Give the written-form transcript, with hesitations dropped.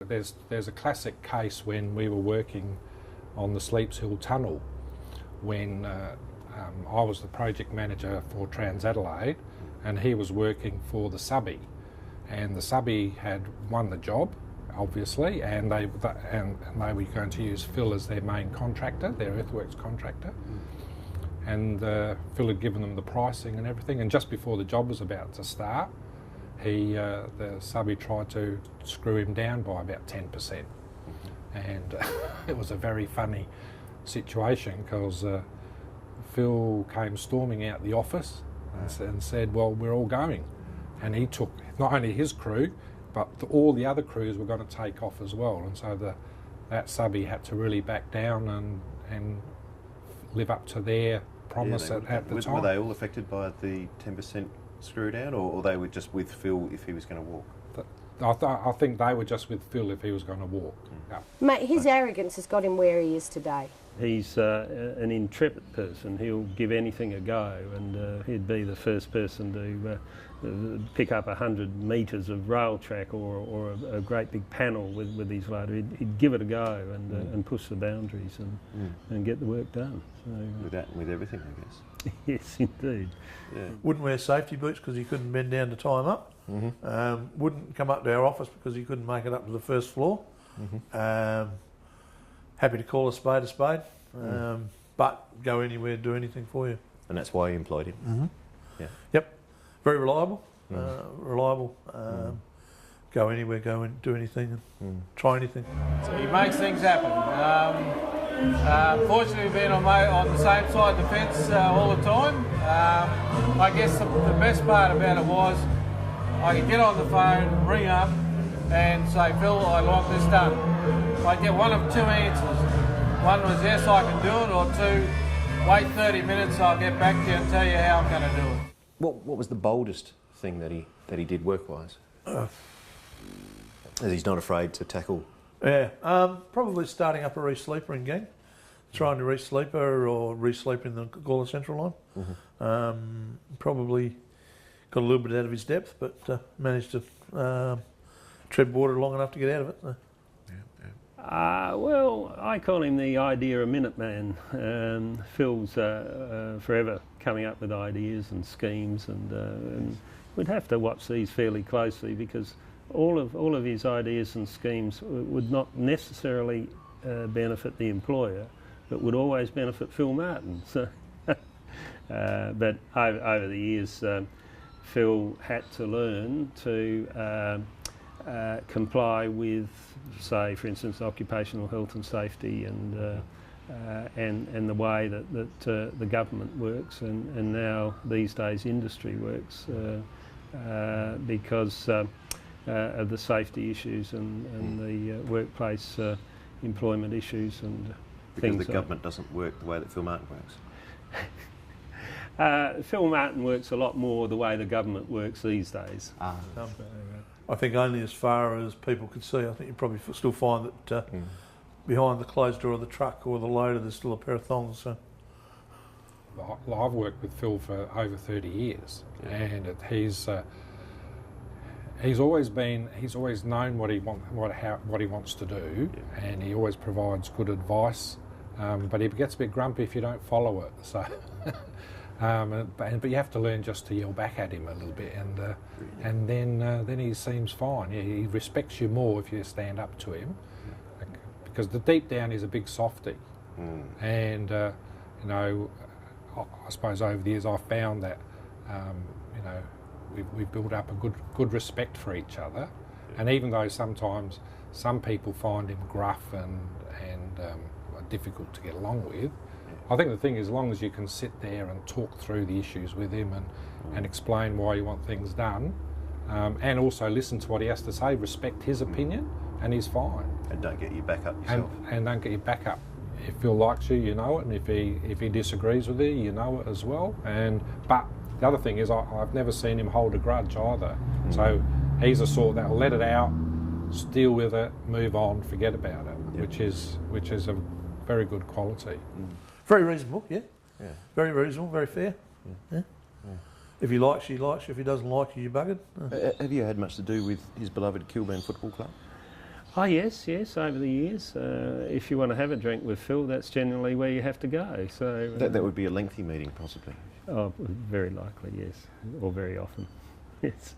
There's a classic case when we were working on the Sleeps Hill Tunnel when I was the project manager for Trans-Adelaide and he was working for the subby, and the subby had won the job obviously, and they were going to use Phil as their main contractor, their earthworks contractor. And Phil had given them the pricing and everything, and just before the job was about to start, the subby tried to screw him down by about 10%. And it was a very funny situation because Phil came storming out the office and said, well, we're all going. And he took not only his crew, but all the other crews were going to take off as well. And so that subby had to really back down and live up to their promise at the time. Were they all affected by the 10% screw down, or they were just with Phil if he was going to walk? I think they were just with Phil if he was going to walk. Yeah. Mate, his arrogance has got him where he is today. He's an intrepid person. He'll give anything a go, and he'd be the first person to pick up 100 metres of rail track or a great big panel with his loader. He'd give it a go and push the boundaries and get the work done. So, with that and with everything, I guess. Yes, indeed. Yeah. Wouldn't wear safety boots because he couldn't bend down to tie him up. Wouldn't come up to our office because he couldn't make it up to the first floor. Happy to call a spade, but go anywhere, do anything for you. And that's why you employed him. Yeah. Yep. Very reliable. Go anywhere, go and do anything, and try anything. So he makes things happen. Fortunately, being on the same side of the fence all the time. I guess the best part about it was I could get on the phone, ring up, and say, Phil, I like this done. I get one of two answers. One was yes, I can do it, or two, wait 30 minutes, I'll get back to you and tell you how I'm going to do it. What was the boldest thing that he did work-wise? As he's not afraid to tackle. Yeah, probably starting up a re-sleeper gang, trying to re-sleeper or re-sleep in the Gawler Central line. Probably got a little bit out of his depth, but managed to tread water long enough to get out of it. So. Well, I call him the idea a Minuteman. Phil's forever coming up with ideas and schemes, and we'd have to watch these fairly closely because all of his ideas and schemes would not necessarily benefit the employer, but would always benefit Phil Martin. So, but over the years, Phil had to learn to comply with, say, for instance, occupational health and safety and the way that the government works and now these days industry works because of the safety issues and the workplace employment issues and things. Because the government doesn't work the way that Phil Martin works? Phil Martin works a lot more the way the government works these days. I think only as far as people could see. I think you probably still find that behind the closed door of the truck or the loader there's still a pair of thongs. So. Well, I've worked with Phil for over 30 years, and he's always known what he wants to do, and he always provides good advice. But he gets a bit grumpy if you don't follow it. So, but you have to learn just to yell back at him a little bit, and then he seems fine. Yeah, he respects you more if you stand up to him, because the deep down he's a big softie, and I suppose over the years I've found that we've built up a good respect for each other, and even though sometimes some people find him gruff and difficult to get along with, I think the thing is, as long as you can sit there and talk through the issues with him and explain why you want things done, and also listen to what he has to say, respect his opinion, and he's fine. And don't get your back up yourself. And don't get your back up. If Phil likes you, you know it, and if he disagrees with you, you know it as well. But the other thing is, I've never seen him hold a grudge either. So he's a sort that'll let it out, deal with it, move on, forget about it, which is a very good quality. Very reasonable, yeah. Very reasonable, very fair. Yeah. If he likes you, he likes you. If he doesn't like you, you're buggered. Have you had much to do with his beloved Kilburn Football Club? Oh yes, yes. Over the years, if you want to have a drink with Phil, that's generally where you have to go. So That would be a lengthy meeting, possibly. oh, very likely, yes, or very often, yes.